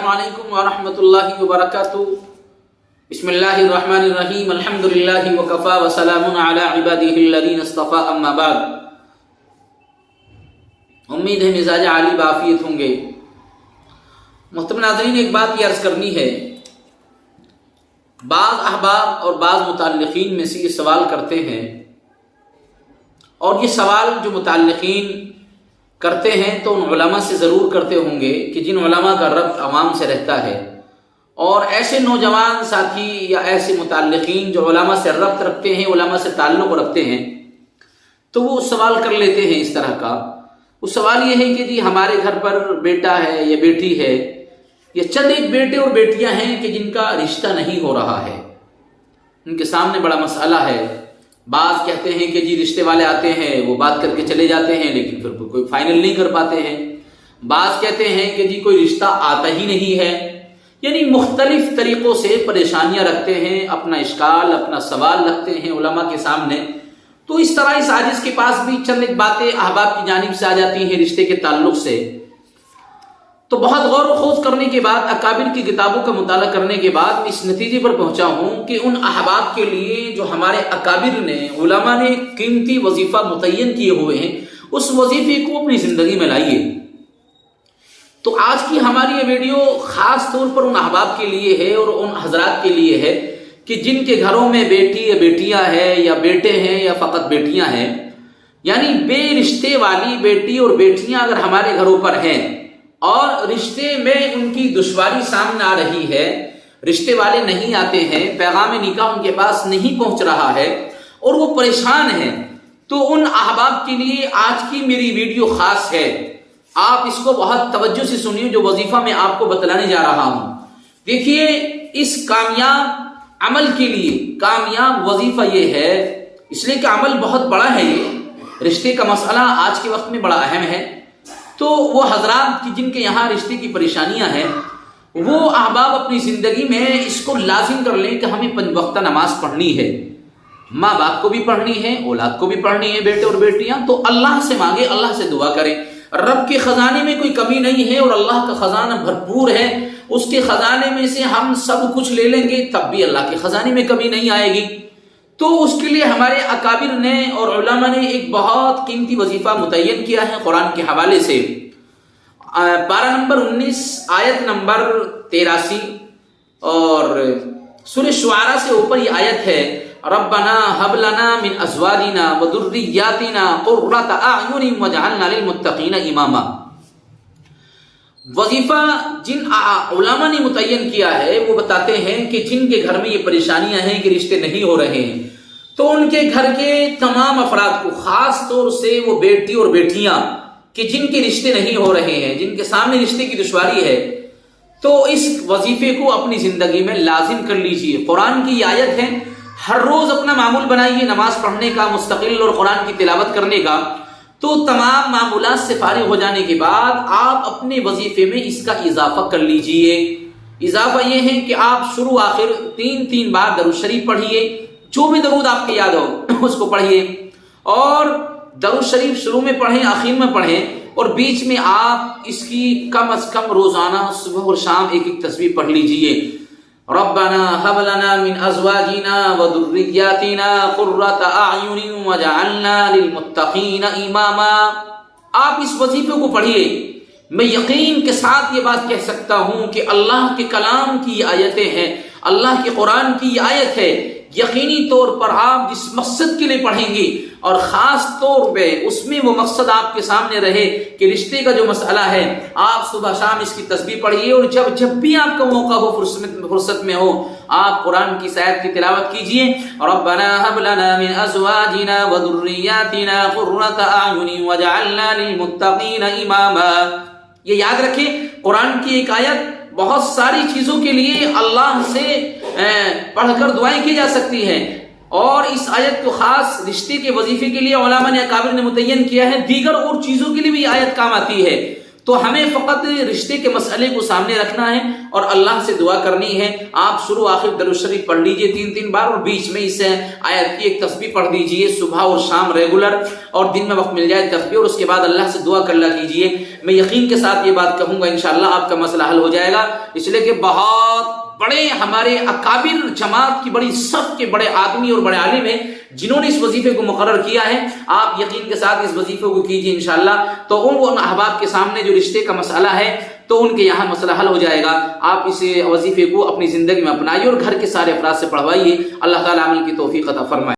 अस्सलामु अलैकुम वरहमतुल्लाहि वबरकातुहू। बिस्मिल्लाहिर्रहमानिर्रहीम। अल्हम्दुलिल्लाहि वकफ़ा व सलामुन अला इबादिहिल्लज़ीना इस्तफ़ा, अम्मा बाद। उम्मीद है मिजाज आली बाफियत होंगे। मुहतरम नाज़रीन, एक बात ये अर्ज़ करनी है। बाज़ अहबाब और बाज़ मुताल्लिक़ीन में से ये सवाल करते हैं, और ये सवाल जो मुताल्लिक़ीन करते हैं तो उन उलमा से ज़रूर करते होंगे कि जिन उलमा का रब्त अवाम से रहता है, और ऐसे नौजवान साथी या ऐसे मुताल्लिक़ीन जो उलमा से रब्त रखते हैं, उलमा से ताल्लुक़ रखते हैं, तो वो सवाल कर लेते हैं इस तरह का। वो सवाल ये है कि जी हमारे घर पर बेटा है या बेटी है, या चंद एक बेटे और बेटियां हैं कि जिनका रिश्ता नहीं हो रहा है, उनके सामने बड़ा मसला है। बाज़ कहते हैं कि जी रिश्ते वाले आते हैं, वो बात करके चले जाते हैं, लेकिन फिर कोई फाइनल नहीं कर पाते हैं। बाज़ कहते हैं कि जी कोई रिश्ता आता ही नहीं है। यानी मुख्तलिफ तरीक़ों से परेशानियां रखते हैं, अपना इश्काल, अपना सवाल रखते हैं उलमा के सामने। तो इस तरह इस आजिज़ के पास भी चंद एक बातें अहबाब की जानिब से आ जाती हैं रिश्ते के ताल्लुक़ से। तो बहुत गौर व खोज करने के बाद, अकाबिर की किताबों का मुताला करने के बाद इस नतीजे पर पहुंचा हूं कि उन अहबाब के लिए जो हमारे अकाबिर ने, उलमा ने कीमती वजीफ़ा मुतय्यन किए हुए हैं, उस वजीफ़े को अपनी ज़िंदगी में लाइए। तो आज की हमारी ये वीडियो ख़ास तौर पर उन अहबाब के लिए है और उन हजरात के लिए है कि जिनके घरों में बेटी या बेटियां हैं, या बेटे हैं, या फ़कत बेटियां हैं। यानी बेरिश्ते वाली बेटी और बेटियां अगर हमारे घरों पर हैं और रिश्ते में उनकी दुश्वारी सामने आ रही है, रिश्ते वाले नहीं आते हैं, पैगाम निकाह उनके पास नहीं पहुंच रहा है और वो परेशान हैं, तो उन अहबाब के लिए आज की मेरी वीडियो खास है। आप इसको बहुत तवज्जो से सुनिए जो वजीफा मैं आपको बतलाने जा रहा हूं। देखिए, इस कामयाब अमल के लिए कामयाब वजीफा ये है, इसलिए कि अमल बहुत बड़ा है। ये रिश्ते का मसला आज के वक्त में बड़ा अहम है। तो वो हजरात की जिनके यहाँ रिश्ते की परेशानियां हैं, वो अहबाब अपनी ज़िंदगी में इसको लाजिम कर लें कि हमें 5 वक्त नमाज पढ़नी है। माँ बाप को भी पढ़नी है, औलाद को भी पढ़नी है, बेटे और बेटियां। तो अल्लाह से मांगे, अल्लाह से दुआ करें। रब के ख़जाने में कोई कमी नहीं है और अल्लाह का ख़जाना भरपूर है। उसके ख़जाने में से हम सब कुछ ले लेंगे तब भी अल्लाह के ख़जाने में कमी नहीं आएगी। तो उसके लिए हमारे अकाबिर ने और उलमा ने एक बहुत कीमती वजीफ़ा मुतय्यन किया है कुरान के हवाले से। पारा नंबर 19 आयत नंबर 83 और सूरह शुआरा से ऊपर ये आयत है, रब्बना हब लना मिन अज़वाजिना व दुर्रिय्यातिना क़ुर्रता अअयुनिन वजअलना लिलमुत्तक़ीना इमामा। वजीफ़ा जिन उलमा ने मुतय्यन किया है वो बताते हैं कि जिनके घर में ये परेशानियां हैं कि रिश्ते नहीं हो रहे हैं, तो उनके घर के तमाम अफराद को, खास तौर से वो बेटी और बेटियां कि जिनके रिश्ते नहीं हो रहे हैं, जिनके सामने रिश्ते की दुश्वारी है, तो इस वजीफे को अपनी जिंदगी में लाजिम कर लीजिए। कुरान की आयत है, हर रोज अपना मामूल बनाइए नमाज पढ़ने का, मुस्तकिल और कुरान की तिलावत करने का। तो तमाम मामूलात से फारिग हो जाने के बाद आप अपने वजीफे में इसका इजाफा कर लीजिए। इजाफा यह है कि आप शुरू आखिर 3-3 बार दरूद शरीफ पढ़िए, जो भी दरूद आपके याद हो उसको पढ़िए, और दरूद शरीफ शुरू में पढ़ें, आखिर में पढ़ें, और बीच में आप इसकी कम अज कम रोजाना सुबह और शाम एक तस्बीह पढ़ लीजिए। रब्बना हब लना मिन अज़वाजिना व दुर्रिय्यातिना क़ुर्रता अअयुनिन वजअलना लिलमुत्तक़ीना इमामा। आप इस वजीफे को पढ़िए। मैं यकीन के साथ ये बात कह सकता हूं कि अल्लाह के कलाम की आयतें हैं, अल्लाह के कुरान की आयत है। यकीनी तौर पर आप जिस मकसद के लिए पढ़ेंगे, और ख़ास तौर पे उसमें वो मकसद आपके सामने रहे कि रिश्ते का जो मसला है, आप सुबह शाम इसकी तस्बीह पढ़िए, और जब भी आपका मौका हो, फुर्सत में हो, आप कुरान की आयत की तिलावत कीजिए। रब्बना हब लना मिन अज़वाजिना व दुर्रिय्यातिना क़ुर्रता अअयुनिन वजअलना लिलमुत्तक़ीना इमामा। ये याद रखें, कुरान की एक आयत बहुत सारी चीजों के लिए अल्लाह से पढ़कर दुआएं की जा सकती हैं, और इस आयत को खास रिश्ते के वजीफे के लिए उलमा ने, अकाबिर ने मुतय्यन किया है। दीगर और चीजों के लिए भी आयत काम आती है। تو ہمیں فقط رشتے کے مسئلے کو سامنے رکھنا ہے اور اللہ سے دعا کرنی ہے. آپ شروع آخر درود شریف پڑھ لیجئے 3 بار، اور بیچ میں اس آیت کی ایک تسبیح پڑھ دیجئے صبح اور شام ریگولر، اور دن میں وقت مل جائے تسبیح، اور اس کے بعد اللہ سے دعا کرلا کیجئے. میں یقین کے ساتھ یہ بات کہوں گا انشاءاللہ آپ کا مسئلہ حل ہو جائے گا، اس لیے کہ بہت بڑے ہمارے اکابر جماعت کی بڑی صف کے بڑے آدمی اور بڑے عالم ہیں جنہوں نے اس وظیفے کو مقرر کیا ہے. آپ یقین کے ساتھ اس وظیفے کو کیجئے انشاءاللہ، تو ان احباب کے سامنے جو رشتے کا مسئلہ ہے تو ان کے یہاں مسئلہ حل ہو جائے گا. آپ اس وظیفے کو اپنی زندگی میں اپنائیے اور گھر کے سارے افراد سے پڑھوائیے. اللہ تعالیٰ عمل کی توفیق عطا فرمائے.